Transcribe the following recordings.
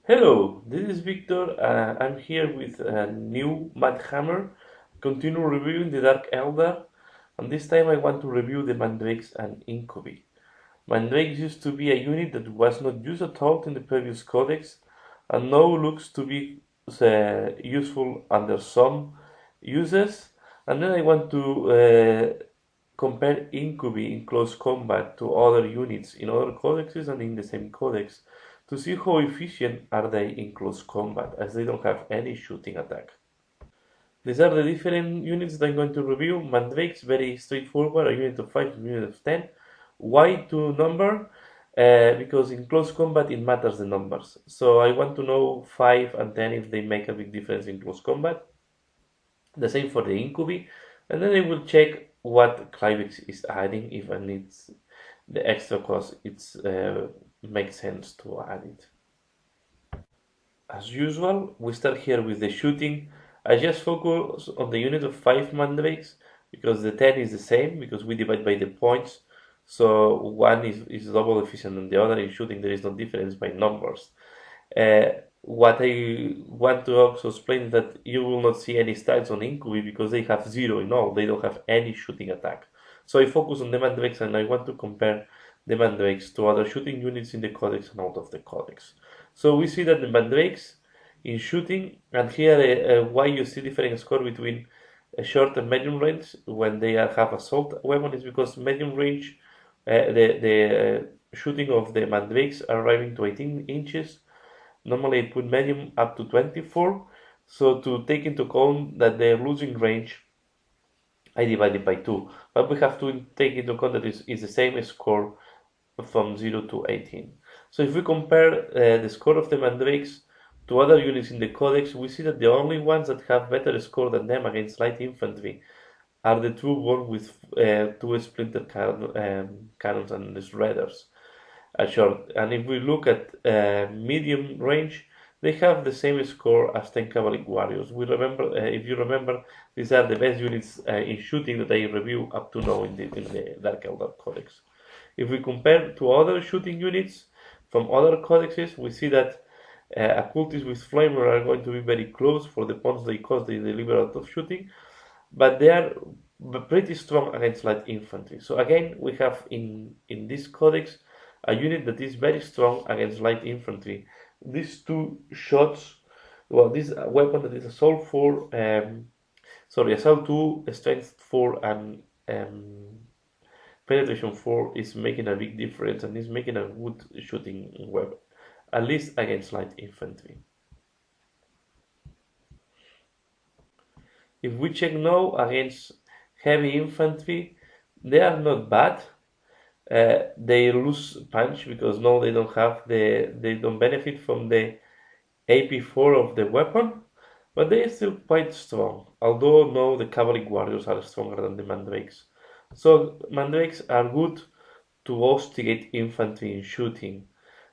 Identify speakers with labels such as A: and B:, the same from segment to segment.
A: Hello, this is Victor. I'm here with a new Hammer. Continue reviewing the Dark Eldar, and this time I want to review the Mandrakes and Incubi. Mandrakes used to be a unit that was not used at all in the previous codex, and now looks to be useful under some uses. And then I want to compare Incubi in close combat to other units in other codexes and in the same codex to see how efficient are they in close combat, as they don't have any shooting attack. These are the different units that I'm going to review. Mandrakes, very straightforward, a unit of 5, a unit of 10. Why to number? Because in close combat it matters the numbers. So I want to know 5 and 10 if they make a big difference in close combat. The same for the Incubi. And then I will check what Clivex is adding if I need the extra cost. It makes sense to add it. As usual, we start here with the shooting. I just focus on the unit of 5 mandrakes because the 10 is the same because we divide by the points. So one is double efficient than the other. In shooting, there is no difference by numbers. What I want to also explain is that you will not see any stats on Incubi because they have 0 in all. They don't have any shooting attack. So I focus on the mandrakes and I want to compare the mandrakes to other shooting units in the codex and out of the codex. So we see that the mandrakes in shooting, and here why you see different score between a short and medium range when they have assault weapon is because medium range, the shooting of the mandrakes are arriving to 18 inches. Normally I put medium up to 24. So to take into account that they're losing range, I divide it by 2. But we have to take into account that it's the same score from 0 to 18. So if we compare the score of the mandrakes to other units in the codex, we see that the only ones that have better score than them against light infantry are the two ones with 2 splinter cannons and the shredders. Short. And if we look at medium range, they have the same score as 10 Cavalry Warriors. We remember, if you remember, these are the best units in shooting that I review up to now in the Dark Eldar Codex. If we compare to other shooting units from other codexes, we see that occultists with flamer are going to be very close for the points they cost they deliver out of shooting, but they are pretty strong against light infantry. So again, we have in this codex a unit that is very strong against light infantry. These two shots, well, this weapon that is assault 4, assault 2, strength 4, and penetration 4 is making a big difference and is making a good shooting weapon, at least against light infantry. If we check now against heavy infantry, they are not bad. They lose punch because now they don't benefit from the AP4 of the weapon, but they are still quite strong. Although now the cavalry warriors are stronger than the mandrakes. So mandrakes are good to hostigate infantry in shooting,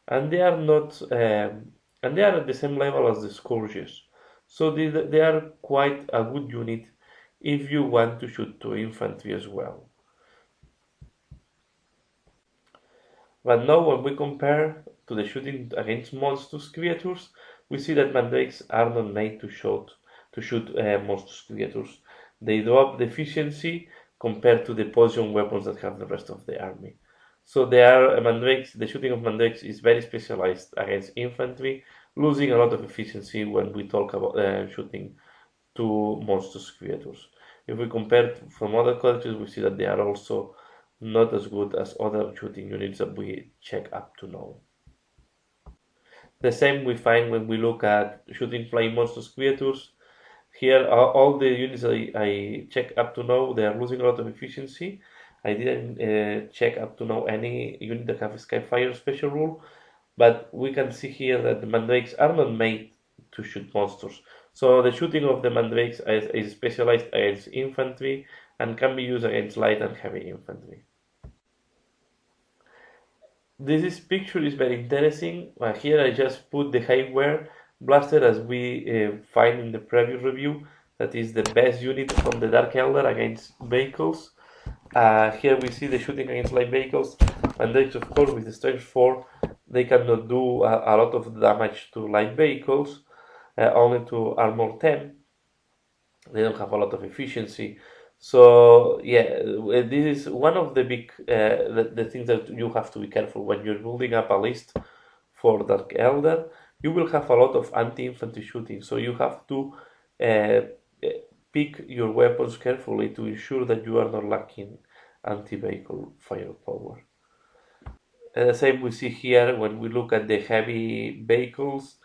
A: and they are not, and they are at the same level as the scourges. So they are quite a good unit if you want to shoot to infantry as well. But now when we compare to the shooting against monstrous creatures, we see that mandrakes are not made to shoot monstrous creatures. They drop the efficiency compared to the poison weapons that have the rest of the army. So the shooting of mandrakes is very specialized against infantry, losing a lot of efficiency when we talk about shooting to monstrous creatures. If we compare from other codexes, we see that they are also not as good as other shooting units that we check up to now. The same we find when we look at shooting flying monstrous creatures. Here all the units I check up to now, they are losing a lot of efficiency. I didn't check up to now any unit that have a Skyfire special rule, but we can see here that the mandrakes are not made to shoot monsters. So the shooting of the mandrakes is specialized against infantry and can be used against light and heavy infantry. This picture is very interesting. Here I just put the Highware Blaster as we find in the previous review. That is the best unit from the Dark Eldar against vehicles. Here we see the shooting against light vehicles. Mandrakes, of course, with the strength 4, they cannot do a lot of damage to light vehicles, only to armor 10. They don't have a lot of efficiency. So yeah, this is one of the big the things that you have to be careful when you're building up a list for Dark Eldar. You will have a lot of anti-infantry shooting, so you have to uh, pick your weapons carefully to ensure that you are not lacking anti-vehicle firepower. The same we see here when we look at the heavy vehicles.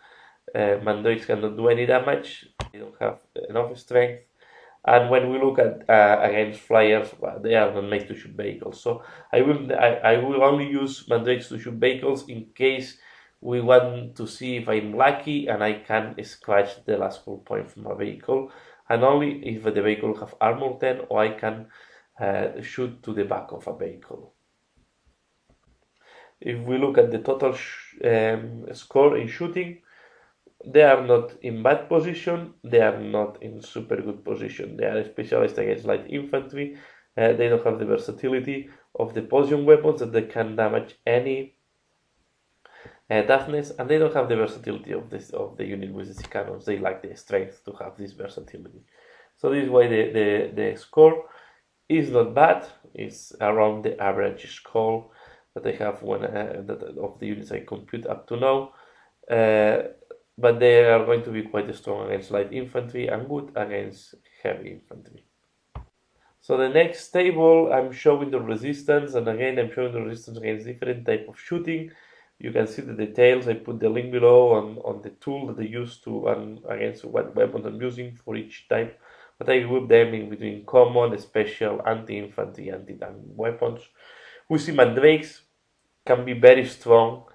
A: Mandrakes cannot do any damage. They don't have enough strength. And when we look at against flyers, well, they are not made to shoot vehicles. So I will only use Mandrakes to shoot vehicles in case we want to see if I'm lucky and I can scratch the last hull point from a vehicle, and only if the vehicle have armor 10 or I can shoot to the back of a vehicle. If we look at the total score in shooting, they are not in bad position, they are not in super good position. They are specialized against light infantry. They don't have the versatility of the poison weapons that they can damage any toughness, and they don't have the versatility of the unit with the cannons. They lack the strength to have this versatility. So this is why the score is not bad. It's around the average score that I have of the units I compute up to now. But they are going to be quite strong against light infantry and good against heavy infantry. So the next table, I'm showing the resistance, and again I'm showing the resistance against different type of shooting. You can see the details. I put the link below on the tool that I use to against what weapons I'm using for each type. But I group them in between common, special, anti-infantry, anti-tank weapons. We see Mandrakes can be very strong,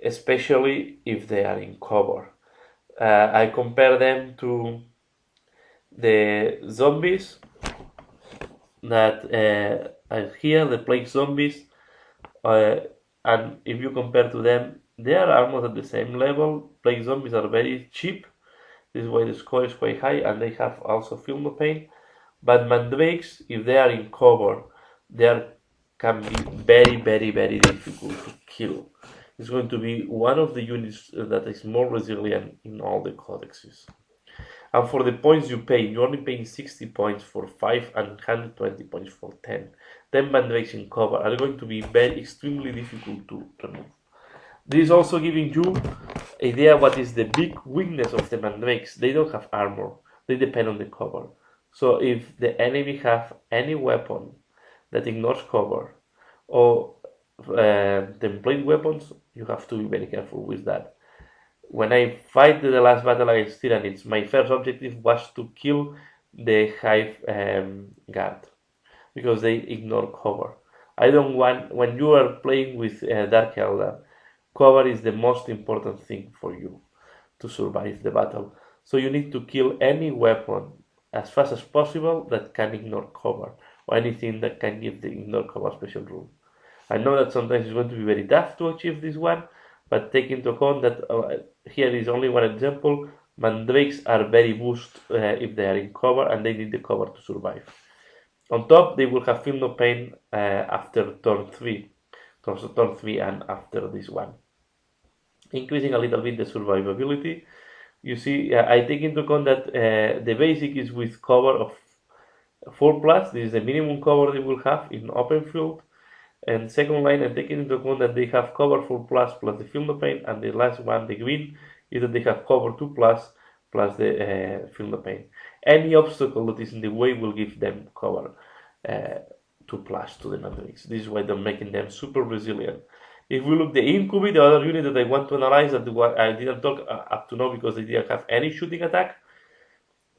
A: especially if they are in cover. I compare them to the zombies that are here, the plague zombies, and if you compare to them, they are almost at the same level. Plague zombies are very cheap. This is why the score is quite high, and they have also feel no pain. But Mandrakes, if they are in cover, they can be very, very, very difficult to kill. It's going to be one of the units that is more resilient in all the codexes. And for the points you pay, you're only paying 60 points for 5 and 120 points for 10. Then Mandrakes in cover are going to be very extremely difficult to remove. This is also giving you idea what is the big weakness of the Mandrakes. They don't have armor. They depend on the cover. So if the enemy have any weapon that ignores cover or template weapons, you have to be very careful with that. When I fight the last battle against Tyranids, my first objective was to kill the Hive guard because they ignore cover. I don't want, when you are playing with Dark Eldar, cover is the most important thing for you to survive the battle. So you need to kill any weapon as fast as possible that can ignore cover, or anything that can give the ignore cover special rule. I know that sometimes it's going to be very tough to achieve this one, but take into account that here is only one example. Mandrakes are very boost if they are in cover, and they need the cover to survive. On top, they will have feel no pain after turn 3, so turn 3 and after this one, increasing a little bit the survivability. You see, I take into account that the basic is with cover of 4+. This is the minimum cover they will have in open field. And second line, I'm taking into account that they have cover 4+ plus the field of pain, and the last one, the green, is that they have cover 2+ plus the field of pain. Any obstacle that is in the way will give them cover 2+ to the Mandrakes. This is why they're making them super resilient. If we look the Incubi, the other unit that I want to analyze, that I didn't talk up to now because they didn't have any shooting attack,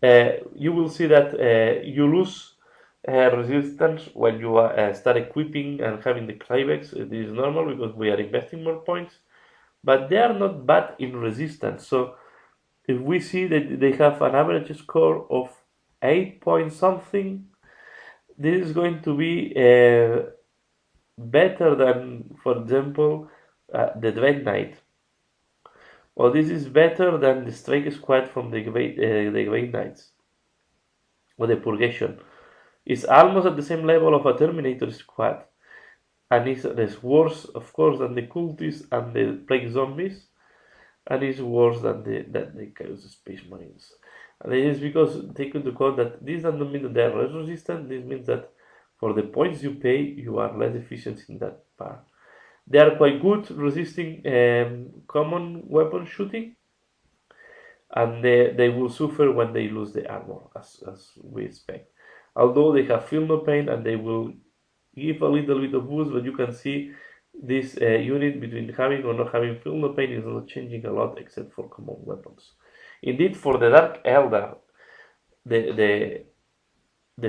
A: you will see that you lose resistance when you start equipping and having the Clivex. This is normal because we are investing more points, but they are not bad in resistance. So if we see that they have an average score of 8 point something, this is going to be better than, for example, the Dread Knight. Or this is better than the Strike Squad from the Great Knights or the Purgation. It's almost at the same level of a Terminator squad. and it's worse, of course, than the cultists and the plague zombies, and it's worse than the Chaos Space Marines. And it is because take into account that this doesn't mean that they are less resistant. This means that for the points you pay, you are less efficient in that part. They are quite good resisting common weapon shooting, and they will suffer when they lose the armor, as we expect. Although they have feel no pain and they will give a little bit of boost, but you can see this unit between having or not having feel no pain is not changing a lot except for common weapons. Indeed, for the Dark Eldar, the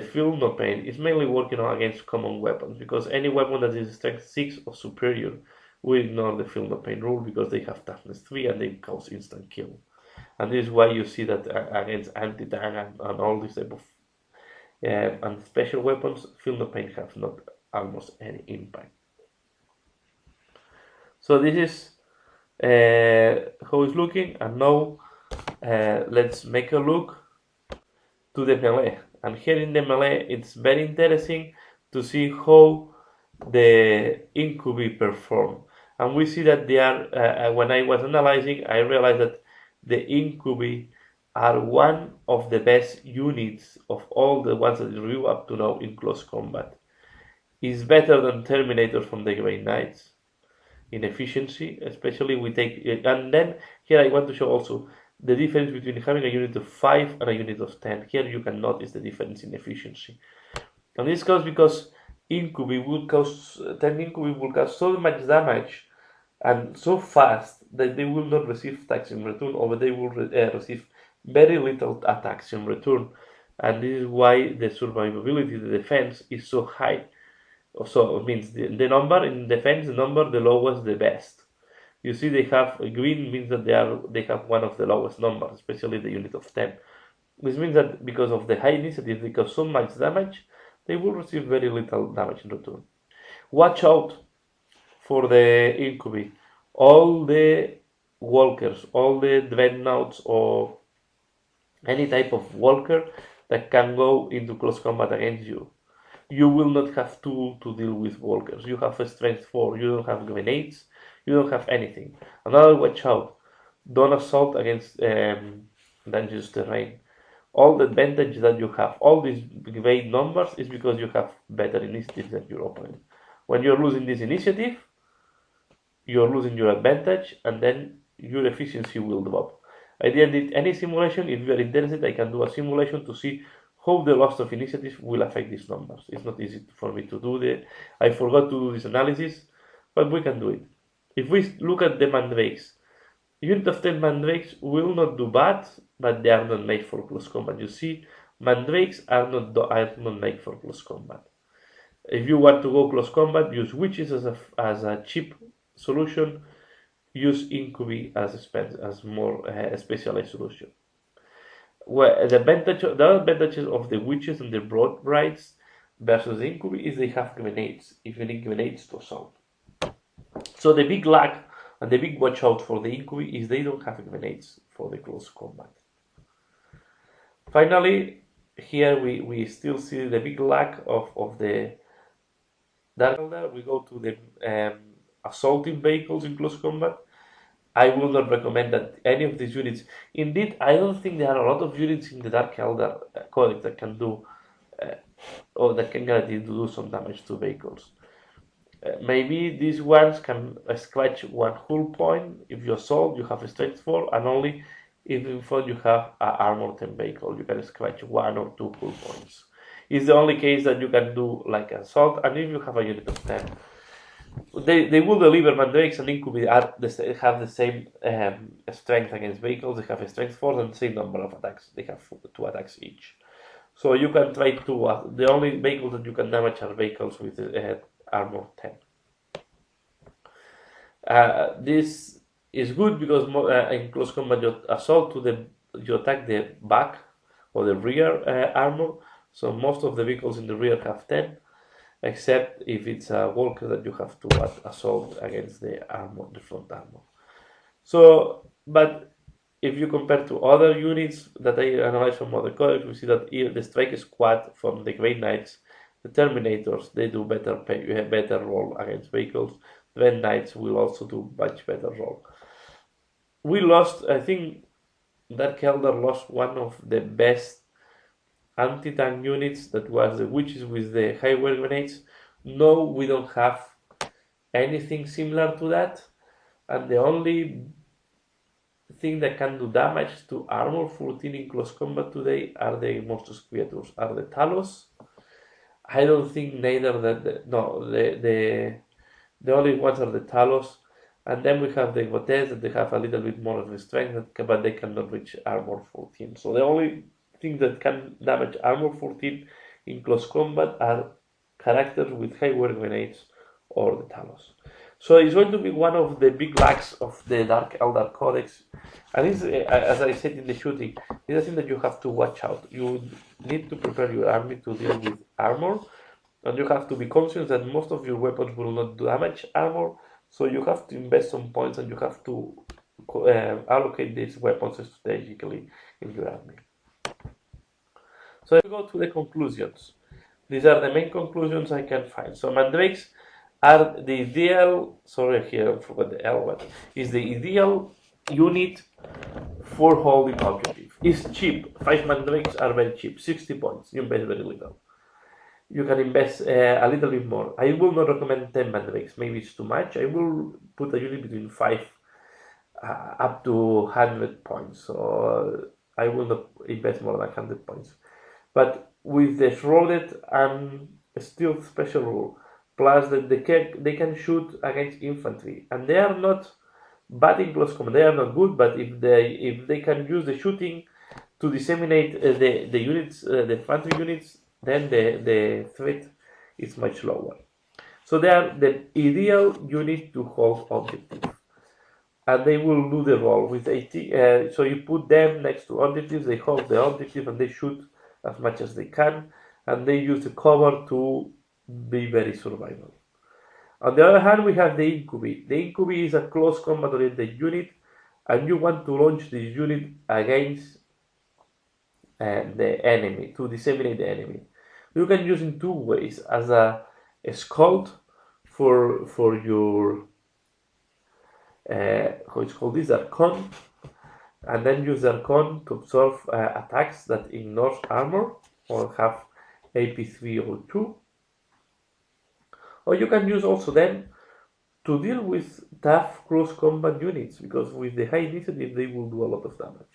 A: feel no pain is mainly working on against common weapons, because any weapon that is strength 6 or superior will ignore the feel no pain rule because they have toughness 3 and they cause instant kill. And this is why you see that against anti-tank and all this type of and special weapons, feel no pain have not almost any impact. So this is how it's looking, and now let's make a look to the melee. And here in the melee, it's very interesting to see how the Incubi perform. And we see that they are, when I was analyzing, I realized that the Incubi are one of the best units of all the ones that we review up to now in close combat. It's better than Terminators from the Grey Knights in efficiency, especially we take, and then here I want to show also the difference between having a unit of 5 and a unit of 10. Here you can notice the difference in efficiency. And this comes because Incubi will cause, 10 Incubi will cause so much damage and so fast that they will not receive attacks in return, or they will receive very little attacks in return. And this is why the survivability, the defense, is so high. So it means the number in defense, the number the lowest, the best. You see, they have green means that they have one of the lowest numbers, especially the unit of 10. This means that because of the high initiative, they cause so much damage, they will receive very little damage in return. Watch out for the Incubi. All the walkers, all the dreadnoughts, or any type of walker that can go into close combat against you. You will not have to deal with walkers. You have a strength 4, you don't have grenades, you don't have anything. Another watch out, don't assault against dangerous terrain. All the advantage that you have, all these great numbers, is because you have better initiative than your opponent. When you're losing this initiative, you're losing your advantage, and then your efficiency will drop. I didn't do any simulation. If you are interested, I can do a simulation to see how the loss of initiative will affect these numbers. It's not easy for me to do I forgot to do this analysis, but we can do it. If we look at the Mandrakes, unit of 10 Mandrakes will not do bad, but they are not made for close combat. You see, Mandrakes are not made for close combat. If you want to go close combat, use witches as a cheap solution. Use Incubi as more specialized solution. Well, the advantages of the witches and the broad brides versus the Incubi is they have grenades, if you need grenades to assault. So the big lack and the big watch out for the Incubi is they don't have grenades for the close combat. Finally, here we still see the big lack of the Dark Eldar. We go to the assaulting vehicles in close combat. I will not recommend that any of these units. Indeed, I don't think there are a lot of units in the Dark Eldar Codex that can do, or that can guarantee to do some damage to vehicles. Maybe these ones can scratch one hull point. If you assault, you have a strength 4, and only if in front you have an armor 10 vehicle, you can scratch 1 or 2 hull points. It's the only case that you can do like assault, and if you have a unit of 10. They will deliver. Mandrakes and Incubi have the same strength against vehicles. They have a strength 4 and the same number of attacks. They have 2 attacks each. So you can try to. The only vehicles that you can damage are vehicles with armor 10. This is good because in close combat you assault you attack the back or the rear armor. So most of the vehicles in the rear have 10. Except if it's a walker that you have to assault against the armor, the front armor. So, but if you compare to other units that I analyzed from other codex, we see that the strike squad from the Grey Knights The Terminators, they do better roll against vehicles. The Knights will also do much better roll. We lost, I think, Dark Eldar lost one of the best anti-tank units, that was the Witches with the highway grenades. No, we don't have anything similar to that, and the only thing that can do damage to armor 14 in close combat today are the monstrous creatures, are the Talos. I don't think neither that the only ones are the Talos, and then we have the Gotes that they have a little bit more of the strength, but they cannot reach armor 14. So the only thing that can damage armor 14 in close combat are characters with high word grenades or the Talos. So it's going to be one of the big lacks of the Dark Eldar Codex, and it's, as I said in the shooting, it's a thing that you have to watch out. You need to prepare your army to deal with armor, and you have to be conscious that most of your weapons will not damage armor, so you have to invest some points and you have to allocate these weapons strategically in your army. So if we go to the conclusions, these are the main conclusions I can find. So Mandrakes are the ideal, sorry here I forgot the L, but is the ideal unit for holding objective. It's cheap. 5 Mandrakes are very cheap, 60 points. You invest very little. You can invest a little bit more. I will not recommend 10 Mandrakes, maybe it's too much. I will put a unit between 5 up to 100 points. So I will not invest more than 100 points. But with the shrouded and stealth special rule, plus that they can shoot against infantry, and they are not bad in close combat. They are not good, but if they can use the shooting to disseminate the units, the infantry units, then the threat is much lower. So they are the ideal unit to hold objective, and they will do the role with 80. So you put them next to objectives, they hold the objective, and they shoot as much as they can, and they use the cover to be very survival. On the other hand, we have the Incubi. The Incubi is a close combat oriented unit, and you want to launch this unit against the enemy, to disseminate the enemy. You can use in two ways: as a scout for your how it's called, this Archon, and then use Archon to absorb attacks that ignores armor or have AP3 or 2. Or you can use also them to deal with tough close combat units, because with the high initiative they will do a lot of damage.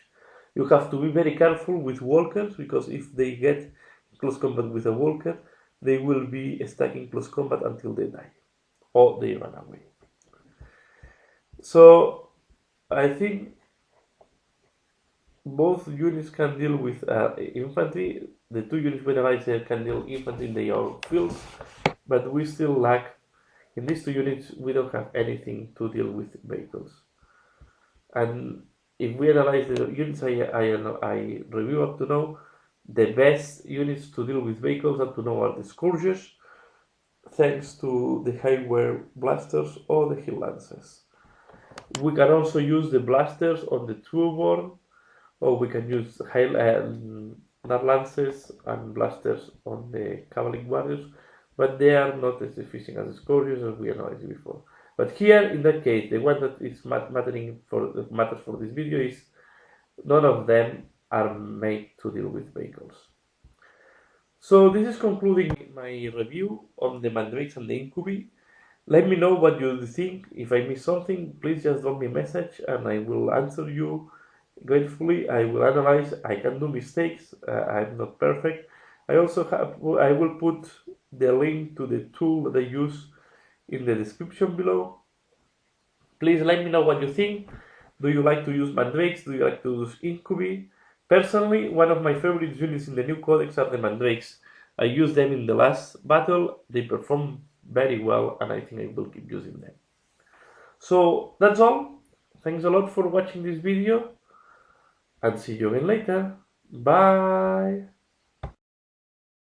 A: You have to be very careful with walkers, because if they get close combat with a walker, they will be stuck in close combat until they die or they run away. So I think both units can deal with infantry. The two units we analyzed here can deal infantry in their own fields, but we still lack, in these two units, we don't have anything to deal with vehicles. And if we analyze the units I review up to now, the best units to deal with vehicles up to now are the Scourges, thanks to the Highware Blasters or the Hill Lances. We can also use the Blasters on the Trueborn, or we can use Dark Lances and Blasters on the Cavalry Warriors, but they are not as efficient as the Scourges, as we analyzed before. But here, in that case, the one that is matters for this video is none of them are made to deal with vehicles. So this is concluding my review on the Mandrakes and the Incubi. Let me know what you think. If I miss something, please just drop me a message and I will answer you gratefully. I will analyze. I can do mistakes. I'm not perfect. I will put the link to the tool that I use in the description below. Please let me know what you think. Do you like to use Mandrakes? Do you like to use Incubi? Personally, one of my favorite units in the new codex are the Mandrakes. I used them in the last battle. They performed very well, and I think I will keep using them. So that's all. Thanks a lot for watching this video, and see you again later. Bye.